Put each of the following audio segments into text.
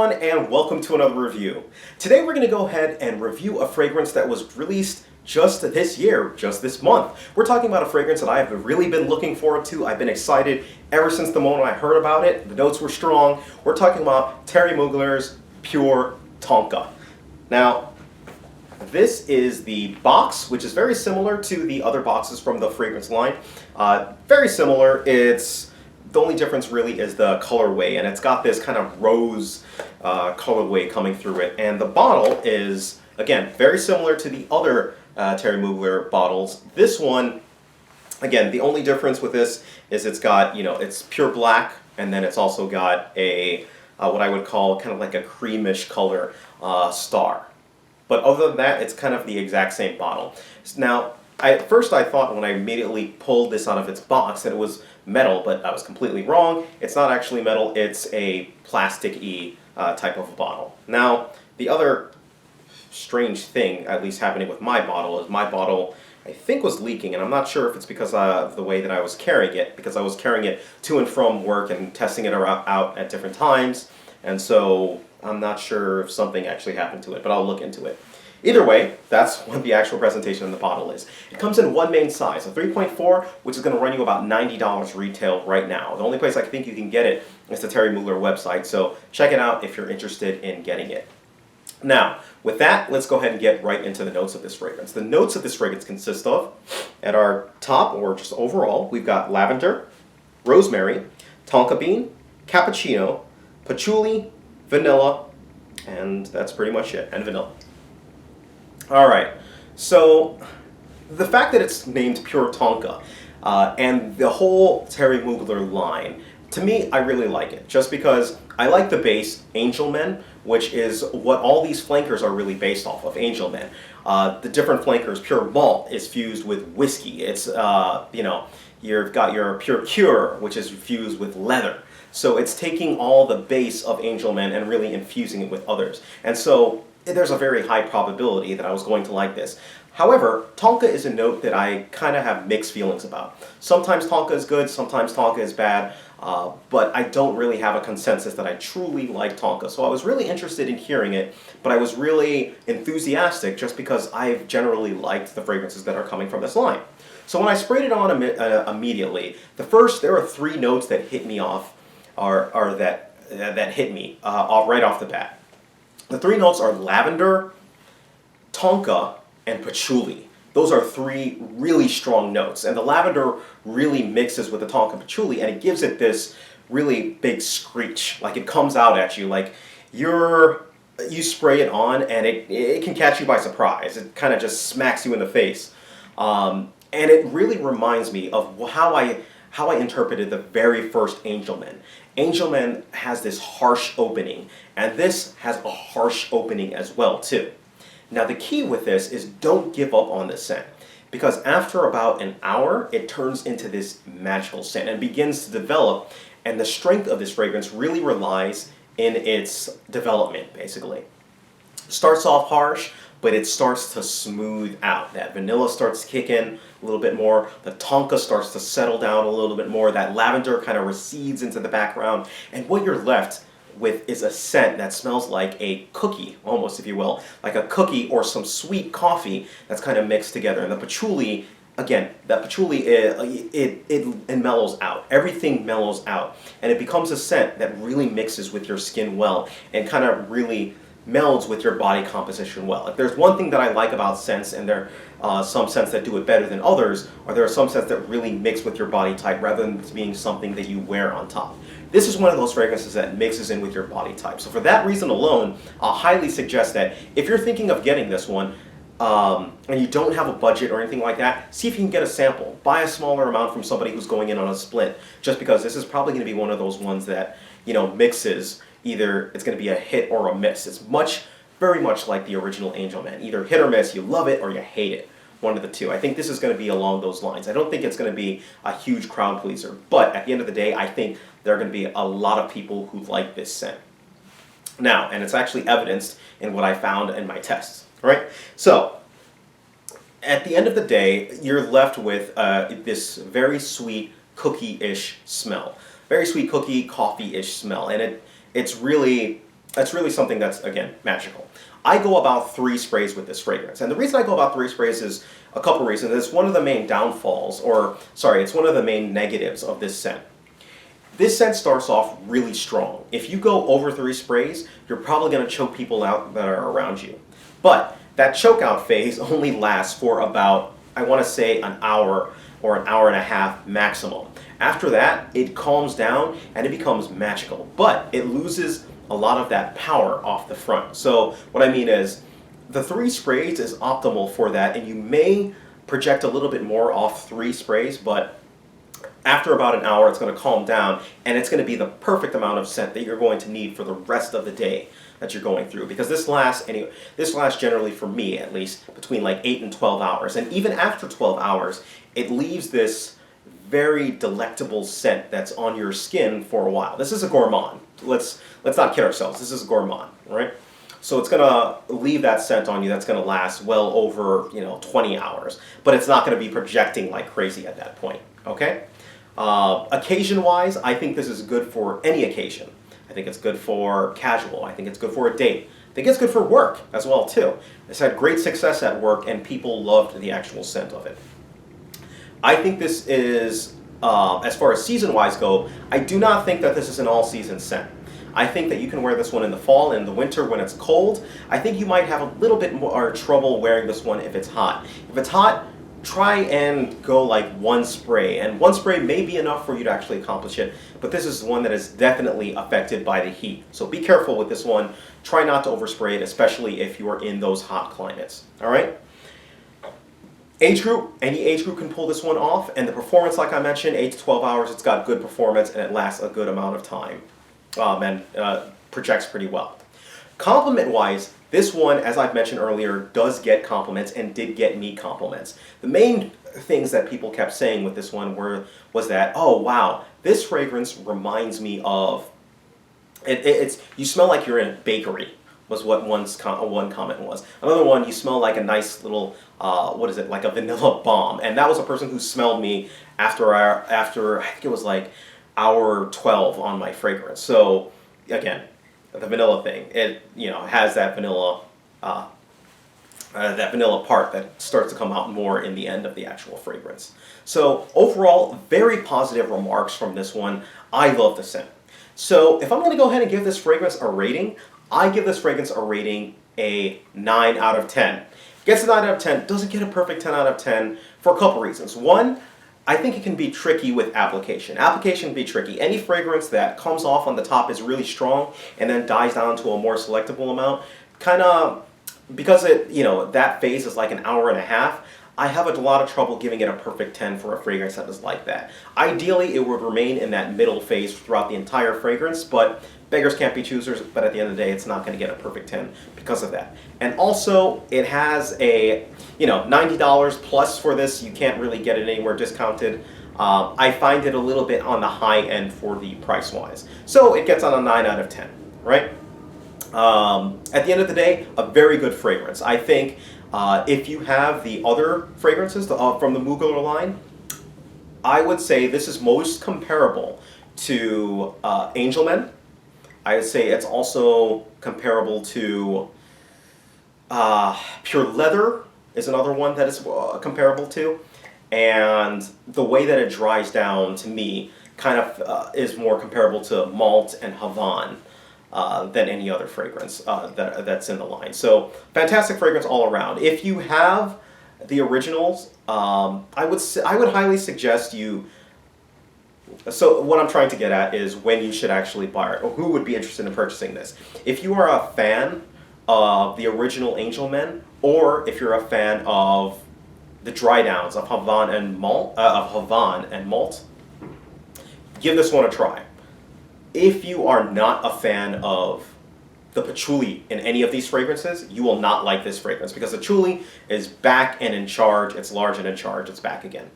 everyone, and welcome to another review. Today we're going to go ahead and review a fragrance that was released just this year, just this month. We're talking about a fragrance that I've really been looking forward to. I've been excited ever since the moment I heard about it. The notes were strong. We're talking about Thierry Mugler's Pure Tonka. Now, this is the box, which is very similar to the other boxes from the fragrance line. Very similar. The only difference really is the colorway, and it's got this kind of rose colorway coming through it. And the bottle is, again, very similar to the other Thierry Mugler bottles. This one, again, the only difference with this is it's got, it's pure black, and then it's also got a, what I would call kind of like a creamish color star. But other than that, it's kind of the exact same bottle. Now, at first I thought when I immediately pulled this out of its box that it was metal, but I was completely wrong. It's not actually metal, it's a plastic-y type of bottle. Now, the other strange thing, at least happening with my bottle, is my bottle, I think, was leaking, and I'm not sure if it's because of the way that I was carrying it, because I was carrying it to and from work and testing it out at different times, and so I'm not sure if something actually happened to it, but I'll look into it. Either way, that's what the actual presentation of the bottle is. It comes in one main size, a 3.4, which is going to run you about $90 retail right now. The only place I think you can get it is the Thierry Mugler website, so check it out if you're interested in getting it. Now, with that, let's go ahead and get right into the notes of this fragrance. The notes of this fragrance consist of, at our top, or just overall, we've got lavender, rosemary, tonka bean, cappuccino, patchouli, vanilla, and that's pretty much it, and vanilla. Alright, so the fact that it's named Pure Tonka and the whole Thierry Mugler line, to me, I really like it. Just because I like the base, Angel Men, which is what all these flankers are really based off of, Angel Men. The different flankers, Pure Malt is fused with whiskey. It's, you've got your Pure Cure, which is fused with leather. So it's taking all the base of Angel Men and really infusing it with others. And so there's a very high probability that I was going to like this. However, Tonka is a note that I kind of have mixed feelings about. Sometimes Tonka is good, sometimes Tonka is bad, but I don't really have a consensus that I truly like Tonka. So I was really interested in hearing it, but I was really enthusiastic just because I've generally liked the fragrances that are coming from this line. So when I sprayed it on immediately, there are three notes that hit me off, or that hit me right off the bat. The three notes are lavender, tonka, and patchouli. Those are three really strong notes, and the lavender really mixes with the tonka and patchouli, and it gives it this really big screech. Like it comes out at you, like you spray it on, and it can catch you by surprise. It kind of just smacks you in the face, and it really reminds me of how I interpreted the very first Angel Men. Angel Men has this harsh opening, and this has a harsh opening as well too. Now the key with this is don't give up on this scent, because after about an hour it turns into this magical scent and begins to develop, and the strength of this fragrance really relies in its development basically. Starts off harsh, but it starts to smooth out. That vanilla starts to kick in a little bit more. The tonka starts to settle down a little bit more. That lavender kind of recedes into the background. And what you're left with is a scent that smells like a cookie, almost, if you will. Like a cookie or some sweet coffee that's kind of mixed together. And the patchouli, again, that patchouli, it mellows out. Everything mellows out. And it becomes a scent that really mixes with your skin well and kind of really melds with your body composition well. If there's one thing that I like about scents, and there are some scents that do it better than others, or there are some scents that really mix with your body type rather than being something that you wear on top. This is one of those fragrances that mixes in with your body type. So for that reason alone, I'll highly suggest that if you're thinking of getting this one, and you don't have a budget or anything like that, see if you can get a sample. Buy a smaller amount from somebody who's going in on a split, just because this is probably going to be one of those ones that, mixes. Either it's going to be a hit or a miss. It's very much like the original Angel Men. Either hit or miss, you love it or you hate it. One of the two. I think this is going to be along those lines. I don't think it's going to be a huge crowd pleaser, but at the end of the day, I think there are going to be a lot of people who like this scent. Now, and it's actually evidenced in what I found in my tests, right? So, at the end of the day, you're left with this very sweet cookie-ish smell. Very sweet cookie, coffee-ish smell, and it's really That's really something that's, again, magical. I go about 3 sprays with this fragrance. And the reason I go about 3 sprays is a couple reasons. It's one of the main downfalls, or sorry, it's one of the main negatives of this scent. This scent starts off really strong. If you go over 3 sprays, you're probably going to choke people out that are around you. But that choke out phase only lasts for about, I want to say, an hour or an hour and a half maximum. After that, it calms down and it becomes magical. But it loses a lot of that power off the front. So what I mean is, the 3 sprays is optimal for that, and you may project a little bit more off 3 sprays, but after about an hour, it's going to calm down, and it's going to be the perfect amount of scent that you're going to need for the rest of the day that you're going through. Because this lasts generally, for me at least, between like 8 and 12 hours. And even after 12 hours, it leaves this very delectable scent that's on your skin for a while. This is a gourmand. Let's not kid ourselves. This is a gourmand, right? So it's going to leave that scent on you that's going to last well over 20 hours. But it's not going to be projecting like crazy at that point, okay? Occasion-wise, I think this is good for any occasion. I think it's good for casual. I think it's good for a date. I think it's good for work as well, too. It's had great success at work, and people loved the actual scent of it. I think this is, as far as season-wise go, I do not think that this is an all-season scent. I think that you can wear this one in the fall and in the winter when it's cold. I think you might have a little bit more trouble wearing this one if it's hot. If it's hot, try and go like 1 spray, and 1 spray may be enough for you to actually accomplish it, but this is one that is definitely affected by the heat. So be careful with this one. Try not to overspray it, especially if you are in those hot climates. All right? Age group, any age group can pull this one off, and the performance, like I mentioned, 8 to 12 hours, it's got good performance, and it lasts a good amount of time, and projects pretty well. Compliment-wise, this one, as I've mentioned earlier, does get compliments and did get me compliments. The main things that people kept saying with this one was that, oh wow, this fragrance reminds me of, you smell like you're in a bakery, was what one comment was. Another one, you smell like a nice little, like a vanilla bomb. And that was a person who smelled me after I think it was like hour 12 on my fragrance. So again, the vanilla thing, it has that vanilla part that starts to come out more in the end of the actual fragrance. So overall, very positive remarks from this one. I love the scent. So if I'm going to go ahead and give this fragrance a rating, I give this fragrance a rating a 9 out of 10. Gets a 9 out of 10, doesn't get a perfect 10 out of 10 for a couple reasons. One, I think it can be tricky with application. Application can be tricky. Any fragrance that comes off on the top is really strong and then dies down to a more selectable amount, kind of, because that phase is like an hour and a half, I have a lot of trouble giving it a perfect 10 for a fragrance that is like that. Ideally, it would remain in that middle phase throughout the entire fragrance, but beggars can't be choosers, but at the end of the day, it's not going to get a perfect 10 because of that. And also, it has a, $90 plus for this. You can't really get it anywhere discounted. I find it a little bit on the high end for the price-wise. So it gets on a 9 out of 10, right? At the end of the day, a very good fragrance. I think if you have the other fragrances from the Mugler line, I would say this is most comparable to Angelman. I would say it's also comparable to Pure Leather is another one that is comparable to. And the way that it dries down, to me, kind of is more comparable to Malt and Havane than any other fragrance that's in the line. So fantastic fragrance all around. If you have the originals, I would highly suggest you. So what I'm trying to get at is when you should actually buy it, or who would be interested in purchasing this. If you are a fan of the original Angelman, or if you're a fan of the dry downs of Havane and Malt, give this one a try. If you are not a fan of the patchouli in any of these fragrances, you will not like this fragrance, because the patchouli is back and in charge. It's large and in charge. It's back again.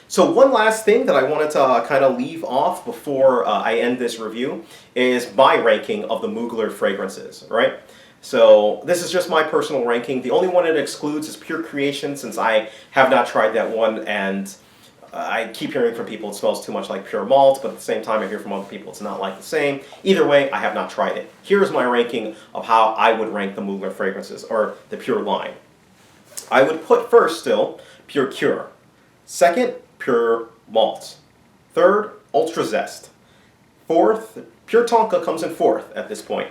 So one last thing that I wanted to kind of leave off before I end this review is my ranking of the Mugler fragrances, right? So this is just my personal ranking. The only one it excludes is Pure Creation, since I have not tried that one, and I keep hearing from people it smells too much like pure malt, but at the same time I hear from other people it's not like the same. Either way, I have not tried it. Here's my ranking of how I would rank the Mugler fragrances, or the Pure line. I would put first still Pure Cure. Second, Pure Malt. Third, Ultra Zest. Fourth, Pure Tonka comes in fourth at this point.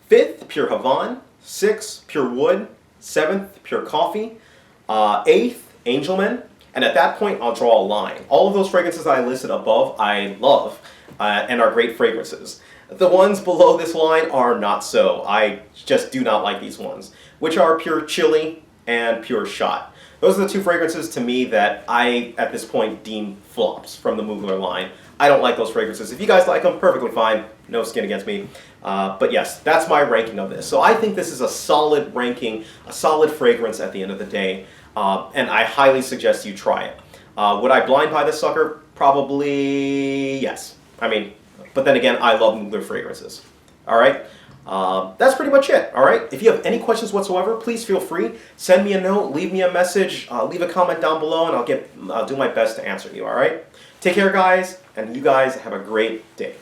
Fifth, Pure Havane. Sixth, Pure Wood. Seventh, Pure Coffee. Eighth, Angelman. And at that point, I'll draw a line. All of those fragrances I listed above, I love and are great fragrances. The ones below this line are not so. I just do not like these ones, which are Pure Chili and Pure Shot. Those are the two fragrances to me that I, at this point, deem flops from the Mugler line. I don't like those fragrances. If you guys like them, perfectly fine. No skin against me. But yes, that's my ranking of this. So I think this is a solid ranking, a solid fragrance at the end of the day. And I highly suggest you try it. Would I blind buy this sucker? Probably yes. I mean, but then again, I love Mugler fragrances. All right? That's pretty much it. All right? If you have any questions whatsoever, please feel free. Send me a note, leave me a message, leave a comment down below, and I'll do my best to answer you. All right? Take care, guys, and you guys have a great day.